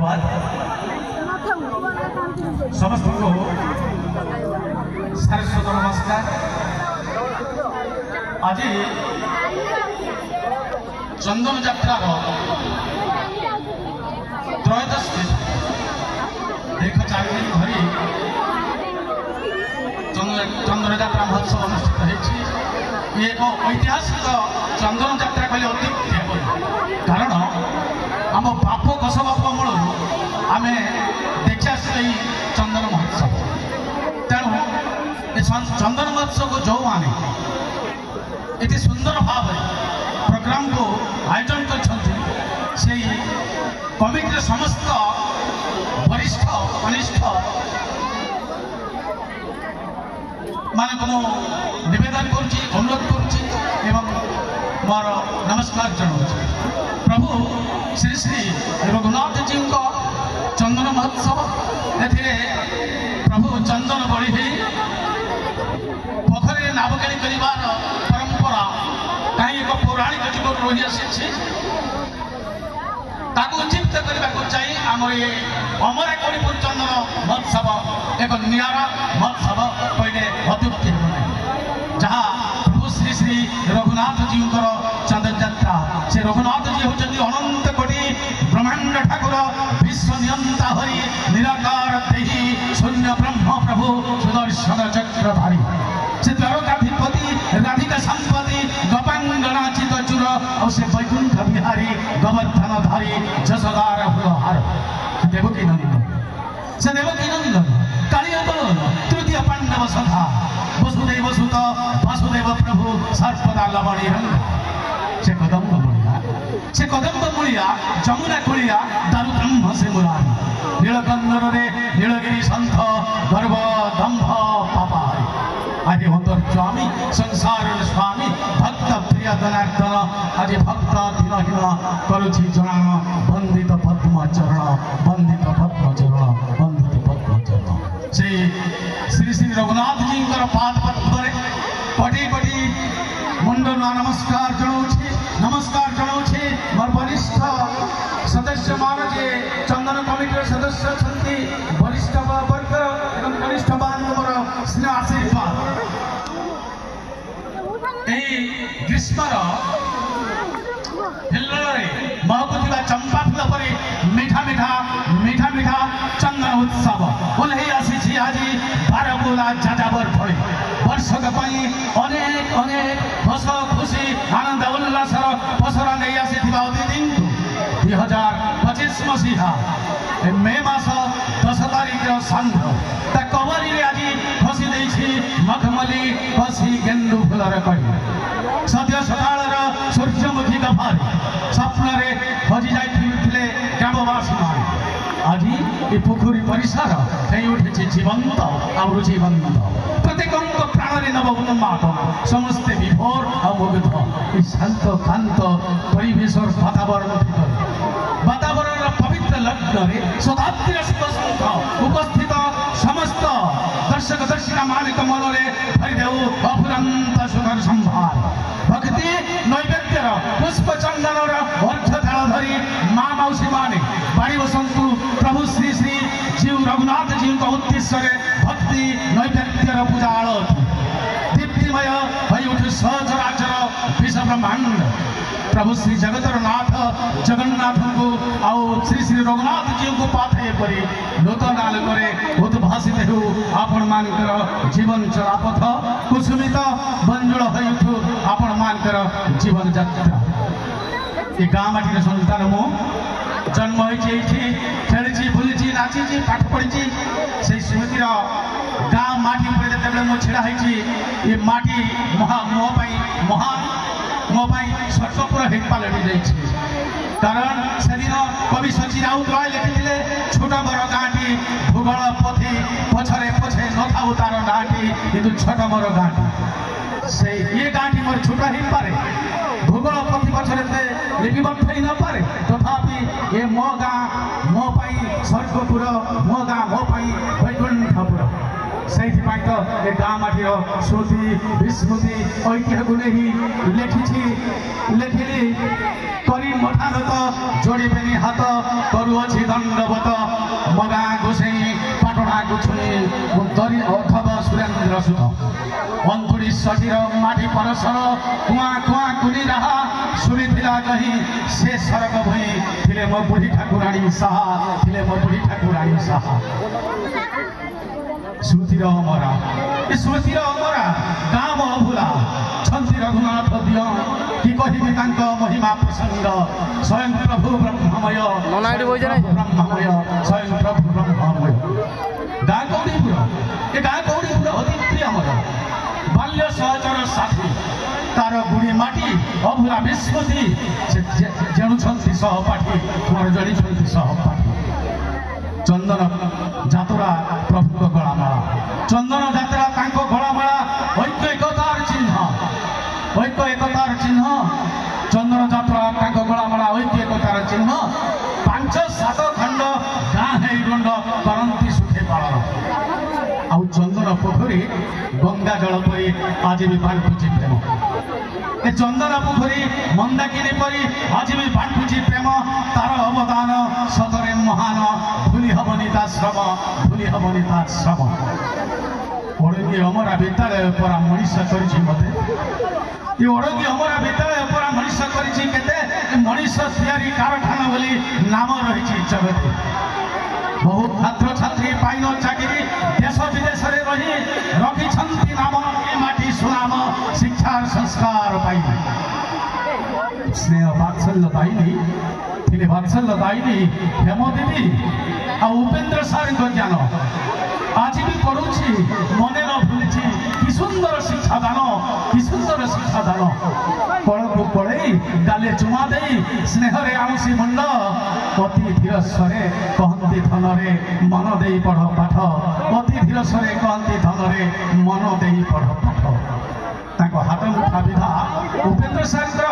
धन्यवाद समस्त को सारस्वत नमस्कार। आज चंदन यात्रा त्रयोदश दीर्घ 4 दिन धरी चंदन यात्रा महोत्सव अनुष्ठित होती। एक ऐतिहासिक चंदन यात्रा कहले अत्युक्ति हेब, कारण आम बाप दश बाप मूल आम देखी आसले चंदन महोत्सव। तेणु चंदन महोत्सव को जो मैंने ये सुंदर भाव प्रोग्राम को आयोजन कर कमिटी समस्त वरिष्ठ कनिष्ठ मान को निवेदन करुच्ची अनुरोध करुच्ची एवं मोर नमस्कार जनाऊँ। प्रभु श्री श्री रघुनाथ जी को चंदन महोत्सव ए प्रभु चंदन बड़ी पोखरी नावकेली कर परंपरा कहीं एक पौराणिक जीवन रही आसी उज्जीवित करने को चाहिए। आम ये अमराकोड़ीपुर चंदन महोत्सव एक निरा महोत्सव कहले अत्युक्ति हो जहाँ प्रभु श्री श्री रघुनाथ जी चंदन यात्रा। से रघुनाथ जी होती अनंत कोटि ब्रह्मांड ठाकुर विश्व नियंता हरि निराकार देही शून्य ब्रह्म प्रभु सुदर्शन चक्रधारी। से द्वारकाधिपति राधिका संपति गोपांगनाचित चूर और से वैकुंठ बिहारी गोवर्धन धारी जसदार हुलहार। देवकी नंदन से देवकी नंदन कालिय बलन तृतीय पांडव सखा वसुदेव सुत वासुदेव प्रभु सर्वदा लवणी रंग। से कदम्ब मुड़िया जमुना कुड़िया दारु ब्रह्म से मुरारी नीलकंदर रे नीलगिरी संत गर्व दंभ पापारी। आज अंतर्जामी संसार स्वामी भक्त प्रिय जनार्दन आज भक्त दीनहीन करुछि जनान बंदित पद्म चरण बंदित पद्म चरण बंदित पद्म चरण। से श्री श्री रघुनाथ जी पाद पद्म कोटि कोटि मुंडन नमस्कार जनाऊँ मोर वरिष्ठ सदस्य मान जे चंदन कमिटी सदस्य छंती वरिष्ठ वर्ग एवं कनिष्ठ मान मोर स्नेह आशीर्वाद। ग्रीष्मर हिल्लोळे महकुवा चंपा फूल पर मीठा मीठा मीठा मीठा चंदन उत्सव ओल्हे आसी आज 12 बुला जाजाबर फल वर्षक अनेक अनेक हस खुशी आनंद उल्लासर पसरा नहीं आसी अति दिन 2025 मसीहा मे मास 10 तारिख सांझ ता कवरी आज खसी मखमली बसी गेंडु फूलर कड़ी सद्य सकाल सूर्यमुखी गफारी स्वप्न हजि जाते ग्रामवासी आज ये पोखरी परिसर उठी जीवंत आउ जीवंत प्रत्येक प्राण नव उन्मादना समस्ते विभोर मुग्ध शांत कांत परिवेश वातावरण वातावरण पवित्र लग्न शताब्दी शुभ उपस्थित समस्त दर्शक दर्शिका मालिक मन में भरदेव अफुरंत सुखर संभार भक्ति नैवेद्यर पुष्प चंदन अर्घ्यथाल धरी माँ मौसी माने बाड़ी बसंतु प्रभु श्री श्री जीव रघुनाथ जी उद्देश्य भक्ति नैवेद्यर पूजा आलती दीप्तिमय उठ सहचराचर विश्व ब्रह्मांड प्रभु श्री जगतर नाथ जगन्नाथ को आउ श्री श्री रघुनाथ जी को पाथे पर नूतन आलोक उद्भाषित हो आपण मानकर जीवन चलापथ कुसुमित बंजुल हो आपण मानकर जीवन यात्रा। ये गाँ माटी सन्तान मु जन्म होती खेली बुली नाची पाठ पढ़ी से स्मृतिर गाँ माटी जो मुझे ढड़ा ये माटी महान मोपाई स्वर्गपुर हिंपा लड़ी जाइए। कारण से दिन कवि सची राउत राय लिखिले छोट मोर गाँटी भूगोल पोथी पछरे पछे नथा तार गाँटी किंतु छोट मोर गाँटी से ये गाँटी मोर छोट ही पारे भूगोल पोथी पछरे लिपिबद्ध ही न पारे तथापि ये मो गाँ मो पाई स्वर्गपुर मो गाँ मो पाई वैकुंठपुर से गाँ माटी ମାଟିର ସ୍ମୃତି ବିସ୍ମୃତି ଐତିହ୍ୟକୁ ନେଇ ଲେଖିଲି କରି ମଠାରତ ଯୋଡ଼ିବେନି ହାତ କରୁଅଛି ଦଣ୍ଡବତ ମଗା ଗୋସେଇ ପାଟଣାକୁ ଛୁଇଁ ଦରି ଅଥବ ସୁରେନ୍ଦ୍ର ସୁତ ଅଙ୍କୁଡ଼ି ସଠିର ମାଟି ପରଶର କୁଆଁ କୁଆଁ କୁନି ରାହା ଶୁଣିଥିଲା କହି ସେ ସରଗ ଭୁଇଁ ଥିଲେ ମୋ ବୁଢ଼ୀ ଠାକୁରାଣୀ ସାହା ଥିଲେ ମୋ ବୁଢ଼ୀ ଠାକୁରାଣୀ ସାହା ସ୍ମୃତିର ଅମରା ଏ ସ୍ମୃତିର ଅମରା ଗାଁ ଅଭୁଲା ଛନ୍ତି ରଘୁନାଥ ଦିଅ କି କହିବି ତାଙ୍କ ମହିମା ପ୍ରସଙ୍ଗ ସ୍ୱୟଂ ପ୍ରଭୁ ବ୍ରହ୍ମମୟ ବ୍ରହ୍ମମୟ ସ୍ୱୟଂ ପ୍ରଭୁ ବ୍ରହ୍ମମୟ ଗାଁ କଉଡ଼ିପୁର ଏ ଗାଁ କଉଡ଼ିପୁର ଅତି ପ୍ରିୟ ଆମର ବାଲ୍ୟ ସହଚର ସାଥୀ ତାର ଗୁଡ଼ି ମାଟି ଅଭୁଲା ବିସ୍ମୃତି ସେ ଜଣୁଛନ୍ତି ସହପାଠୀ ତୁମର ଜଣିଛନ୍ତି ସହପାଠୀ ଚନ୍ଦନ ଯାତ୍ରା ପ୍ରଭୁଙ୍କ ଗଳାମାଳା ଚନ୍ଦନ ଯାତ୍ରା ତାଙ୍କ ଗଳାମାଳା ଐକ୍ୟ ଏକତାର ଚିହ୍ନ ଐକ୍ୟ ଏକତାର ଚିହ୍ନ ଚନ୍ଦନ ଯାତ୍ରା ତାଙ୍କ ଗଳାମାଳା ଐକ୍ୟ ଏକତାର ଚିହ୍ନ 5-7 ଖଣ୍ଡ ଗାଁ ହେଇ ଗଣ୍ଡ କରନ୍ତି ସୁଖେ ପାଳନ ଆଉ ଚନ୍ଦନ ପୋଖରୀ ଗଙ୍ଗା ଜଳ ପରି ଆଜି ବି ବାଣ୍ଟୁଛି ପ୍ରେମ ଏ ଚନ୍ଦନ ପୋଖରୀ ମନ୍ଦାକିନୀ ପରି ଆଜି ବି ବାଣ୍ଟୁଛି ପ୍ରେମ ତାର ଅବଦାନ ସତରେ ମହାନ ଭୁଲି ହବନି ତା ଶ୍ରମ ଭୁଲି ହବନି ତା ଶ୍ରମ ଓଡ଼ଙ୍ଗୀ ଅମରା ବିଦ୍ୟାଳୟ ପରା ମଣିଷ କରିଛି ମତେ ଏ ଓଡ଼ଙ୍ଗୀ ଅମରା ବିଦ୍ୟାଳୟ ପରା ମଣିଷ କରିଛି କେତେ ମଣିଷ ତିଆରି କାରଖାନା ବୋଲି ନାମ ରହିଛି ଜଗତେ ବହୁ ଛାତ୍ରଛାତ୍ରୀ ପାଇନ ଚାକିରି ଦେଶ ବିଦେଶରେ ରହି ରଖିଛନ୍ତି ନାମ ଏ ମାଟି ସୁନାମ ଶିକ୍ଷାର ସଂସ୍କାର ପାଇ ସ୍ନେହ ବାତ୍ସଲ୍ୟ ଦାୟିନୀ ଥିଲେ ବାତ୍ସଲ୍ୟ ଦାୟିନୀ ହେମ ଦିଦି ଆଉ ଉପେନ୍ଦ୍ର ସାର୍ଙ୍କ ଜ୍ଞାନ ଆଜି ବି ପଢୁଛି ମନେ ନ ଭୁଲିଛି କି ସୁନ୍ଦର ଶିକ୍ଷାଦାନ କି ସୁନ୍ଦର ଶିକ୍ଷାଦାନ କଳକୁ ପଳେଇ ଗାଲେ ଚୁମା ଦେଇ ସ୍ନେହରେ ଆଣୁଛି ମୁଣ୍ଡ ଅତି ଧୀର ସ୍ୱରେ କହନ୍ତି ଧନରେ ମନ ଦେଇ ପଢ଼ ପାଠ ଅତି ଧୀର ସ୍ୱରେ କହନ୍ତି ଧନରେ ମନ ଦେଇ ପଢ଼ ପାଠ ତାଙ୍କ ହାତ ମୁଠା ବିଧା ଉପେନ୍ଦ୍ର ସାର୍ଙ୍କର